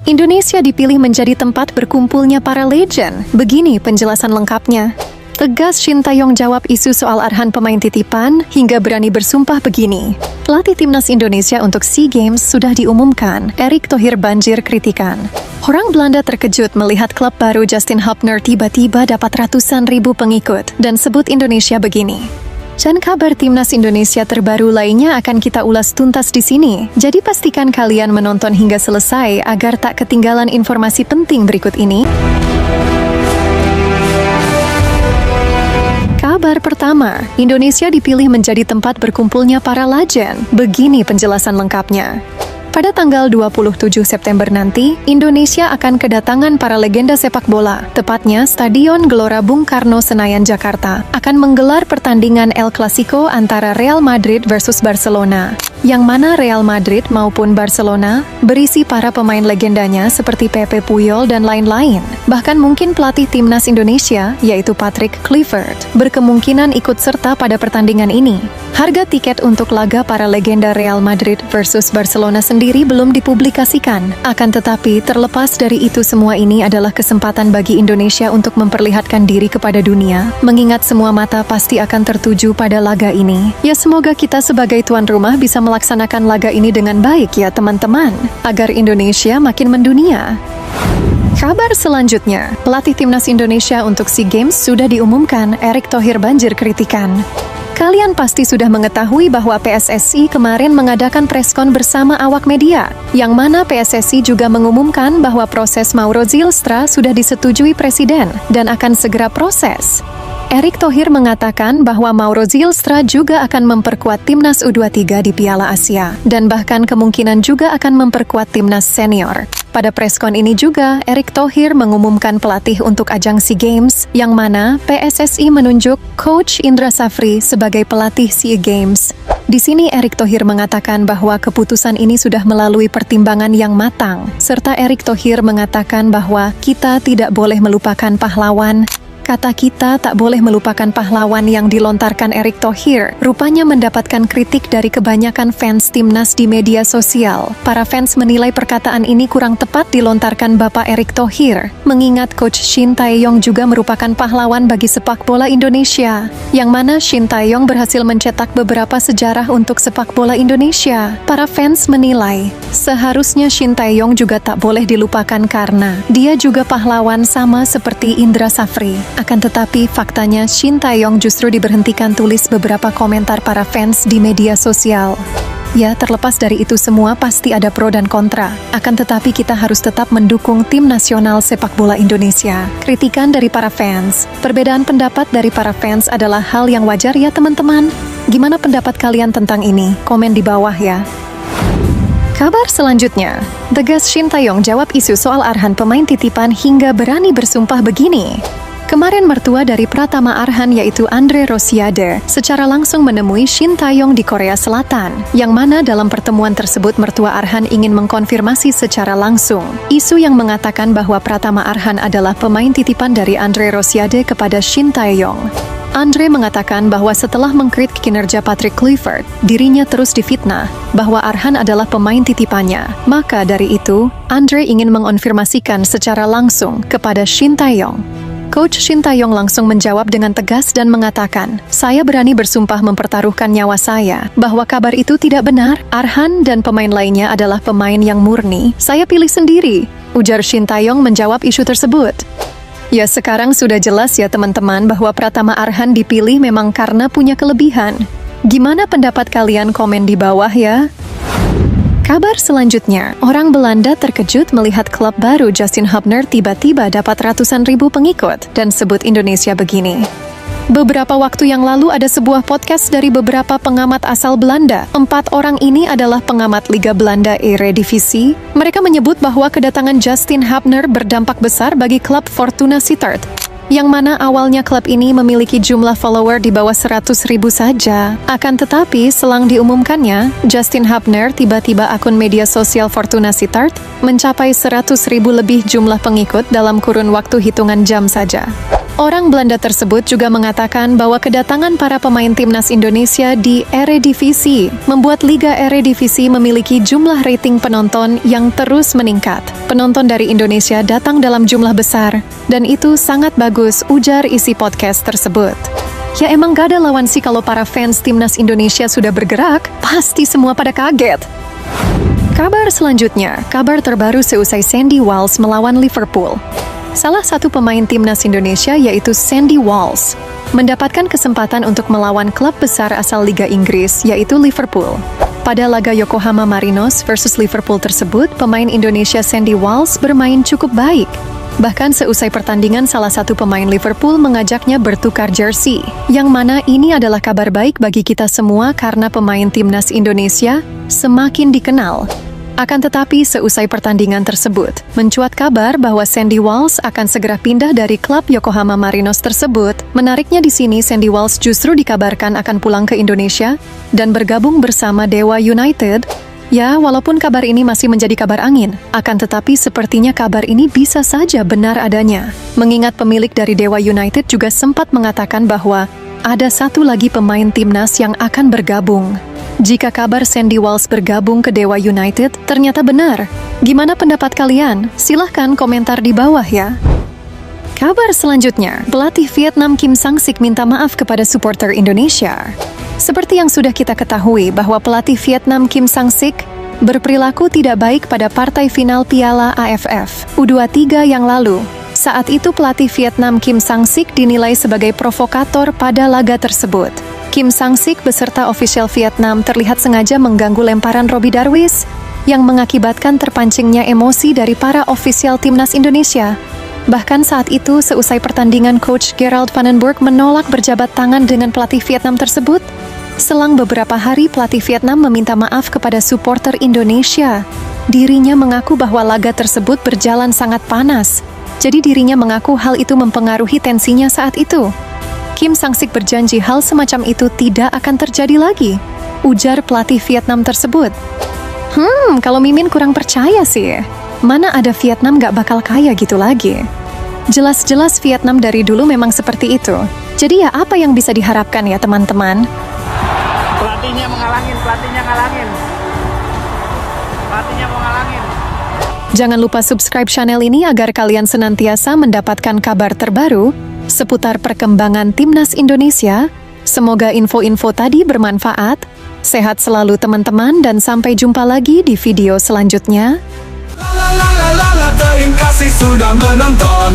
Indonesia dipilih menjadi tempat berkumpulnya para legend. Begini penjelasan lengkapnya. Tegas Shin Tae-yong jawab isu soal Arhan pemain titipan hingga berani bersumpah begini. Pelatih timnas Indonesia untuk SEA Games sudah diumumkan. Erick Thohir banjir kritikan. Orang Belanda terkejut melihat klub baru Justin Hubner tiba-tiba dapat ratusan ribu pengikut dan sebut Indonesia begini. Dan kabar timnas Indonesia terbaru lainnya akan kita ulas tuntas di sini. Jadi pastikan kalian menonton hingga selesai agar tak ketinggalan informasi penting berikut ini. Kabar pertama, Indonesia dipilih menjadi tempat berkumpulnya para legend. Begini penjelasan lengkapnya. Pada tanggal 27 September nanti, Indonesia akan kedatangan para legenda sepak bola. Tepatnya, Stadion Gelora Bung Karno Senayan, Jakarta, akan menggelar pertandingan El Clasico antara Real Madrid versus Barcelona. Yang mana Real Madrid maupun Barcelona berisi para pemain legendanya seperti Pepe Puyol dan lain-lain. Bahkan mungkin pelatih timnas Indonesia, yaitu Patrick Kluivert, berkemungkinan ikut serta pada pertandingan ini. Harga tiket untuk laga para legenda Real Madrid versus Barcelona sendiri belum dipublikasikan. Akan tetapi, terlepas dari itu semua ini adalah kesempatan bagi Indonesia untuk memperlihatkan diri kepada dunia, mengingat semua mata pasti akan tertuju pada laga ini. Ya, semoga kita sebagai tuan rumah bisa melaksanakan laga ini dengan baik ya teman-teman, agar Indonesia makin mendunia. Kabar selanjutnya, pelatih timnas Indonesia untuk SEA Games sudah diumumkan. Erick Thohir banjir kritikan. Kalian pasti sudah mengetahui bahwa PSSI kemarin mengadakan preskon bersama awak media, yang mana PSSI juga mengumumkan bahwa proses Mauro Zylstra sudah disetujui Presiden dan akan segera proses. Erick Thohir mengatakan bahwa Mauro Zylstra juga akan memperkuat timnas U23 di Piala Asia, dan bahkan kemungkinan juga akan memperkuat timnas senior. Pada preskon ini juga, Erick Thohir mengumumkan pelatih untuk ajang SEA Games, yang mana PSSI menunjuk Coach Indra Safri sebagai pelatih SEA Games. Di sini Erick Thohir mengatakan bahwa keputusan ini sudah melalui pertimbangan yang matang, serta Erick Thohir mengatakan bahwa kita tidak boleh melupakan pahlawan. Kata kita tak boleh melupakan pahlawan yang dilontarkan Erick Thohir rupanya mendapatkan kritik dari kebanyakan fans timnas di media sosial. Para fans menilai perkataan ini kurang tepat dilontarkan Bapak Erick Thohir, mengingat Coach Shin Tae-yong juga merupakan pahlawan bagi sepak bola Indonesia, yang mana Shin Tae-yong berhasil mencetak beberapa sejarah untuk sepak bola Indonesia. Para fans menilai, seharusnya Shin Tae-yong juga tak boleh dilupakan karena dia juga pahlawan sama seperti Indra Safri. Akan tetapi, faktanya Shin Tae-yong justru diberhentikan, tulis beberapa komentar para fans di media sosial. Ya, terlepas dari itu semua pasti ada pro dan kontra. Akan tetapi kita harus tetap mendukung tim nasional sepak bola Indonesia. Kritikan dari para fans. Perbedaan pendapat dari para fans adalah hal yang wajar ya teman-teman. Gimana pendapat kalian tentang ini? Komen di bawah ya. Kabar selanjutnya, tegas Shin Tae-yong jawab isu soal Arhan pemain titipan hingga berani bersumpah begini. Kemarin mertua dari Pratama Arhan yaitu Andre Rosiade secara langsung menemui Shin Tae-yong di Korea Selatan, yang mana dalam pertemuan tersebut mertua Arhan ingin mengkonfirmasi secara langsung isu yang mengatakan bahwa Pratama Arhan adalah pemain titipan dari Andre Rosiade kepada Shin Tae-yong. Andre mengatakan bahwa setelah mengkritik kinerja Patrick Kluivert, dirinya terus difitnah bahwa Arhan adalah pemain titipannya. Maka dari itu, Andre ingin mengonfirmasikan secara langsung kepada Shin Tae-yong. Coach Shin Tae-yong langsung menjawab dengan tegas dan mengatakan, "Saya berani bersumpah mempertaruhkan nyawa saya bahwa kabar itu tidak benar. Arhan dan pemain lainnya adalah pemain yang murni. Saya pilih sendiri," ujar Shin Tae-yong menjawab isu tersebut. Ya, sekarang sudah jelas ya teman-teman bahwa Pratama Arhan dipilih memang karena punya kelebihan. Gimana pendapat kalian? Komen di bawah ya. Kabar selanjutnya, orang Belanda terkejut melihat klub baru Justin Hubner tiba-tiba dapat ratusan ribu pengikut dan sebut Indonesia begini. Beberapa waktu yang lalu ada sebuah podcast dari beberapa pengamat asal Belanda. 4 orang ini adalah pengamat Liga Belanda Eredivisie. Mereka menyebut bahwa kedatangan Justin Hubner berdampak besar bagi klub Fortuna Sittard, yang mana awalnya klub ini memiliki jumlah follower di bawah 100.000 saja. Akan tetapi, selang diumumkannya, Justin Hubner tiba-tiba akun media sosial Fortuna Sittard mencapai 100.000 lebih jumlah pengikut dalam kurun waktu hitungan jam saja. Orang Belanda tersebut juga mengatakan bahwa kedatangan para pemain timnas Indonesia di Eredivisie membuat Liga Eredivisie memiliki jumlah rating penonton yang terus meningkat. Penonton dari Indonesia datang dalam jumlah besar, dan itu sangat bagus, ujar isi podcast tersebut. Ya emang gak ada lawan sih kalau para fans timnas Indonesia sudah bergerak, pasti semua pada kaget. Kabar selanjutnya, kabar terbaru seusai Sandy Walsh melawan Liverpool. Salah satu pemain timnas Indonesia yaitu Sandy Walsh mendapatkan kesempatan untuk melawan klub besar asal Liga Inggris yaitu Liverpool. Pada laga Yokohama Marinos versus Liverpool tersebut, pemain Indonesia Sandy Walsh bermain cukup baik. Bahkan seusai pertandingan salah satu pemain Liverpool mengajaknya bertukar jersey. Yang mana ini adalah kabar baik bagi kita semua karena pemain timnas Indonesia semakin dikenal. Akan tetapi seusai pertandingan tersebut, mencuat kabar bahwa Sandy Walsh akan segera pindah dari klub Yokohama Marinos tersebut. Menariknya di sini Sandy Walsh justru dikabarkan akan pulang ke Indonesia dan bergabung bersama Dewa United. Ya, walaupun kabar ini masih menjadi kabar angin, akan tetapi sepertinya kabar ini bisa saja benar adanya. Mengingat pemilik dari Dewa United juga sempat mengatakan bahwa ada satu lagi pemain timnas yang akan bergabung. Jika kabar Sandy Walsh bergabung ke Dewa United ternyata benar, gimana pendapat kalian? Silahkan komentar di bawah ya. Kabar selanjutnya, pelatih Vietnam Kim Sang-sik minta maaf kepada supporter Indonesia. Seperti yang sudah kita ketahui bahwa pelatih Vietnam Kim Sang-sik berperilaku tidak baik pada partai final Piala AFF U23 yang lalu. Saat itu pelatih Vietnam Kim Sang-sik dinilai sebagai provokator pada laga tersebut. Kim Sang-sik beserta ofisial Vietnam terlihat sengaja mengganggu lemparan Robbie Darwish yang mengakibatkan terpancingnya emosi dari para ofisial timnas Indonesia. Bahkan saat itu, seusai pertandingan Coach Gerald van den Burg menolak berjabat tangan dengan pelatih Vietnam tersebut. Selang beberapa hari, pelatih Vietnam meminta maaf kepada supporter Indonesia. Dirinya mengaku bahwa laga tersebut berjalan sangat panas. Jadi dirinya mengaku hal itu mempengaruhi tensinya saat itu. Kim Sang-sik berjanji hal semacam itu tidak akan terjadi lagi, ujar pelatih Vietnam tersebut. Kalau Mimin kurang percaya sih. Mana ada Vietnam gak bakal kaya gitu lagi. Jelas-jelas Vietnam dari dulu memang seperti itu. Jadi ya apa yang bisa diharapkan ya teman-teman? Pelatihnya ngalangin. Pelatihnya mau ngalangin. Jangan lupa subscribe channel ini agar kalian senantiasa mendapatkan kabar terbaru seputar perkembangan timnas Indonesia. Semoga info-info tadi bermanfaat. Sehat selalu teman-teman dan sampai jumpa lagi di video selanjutnya. Terima kasih sudah menonton.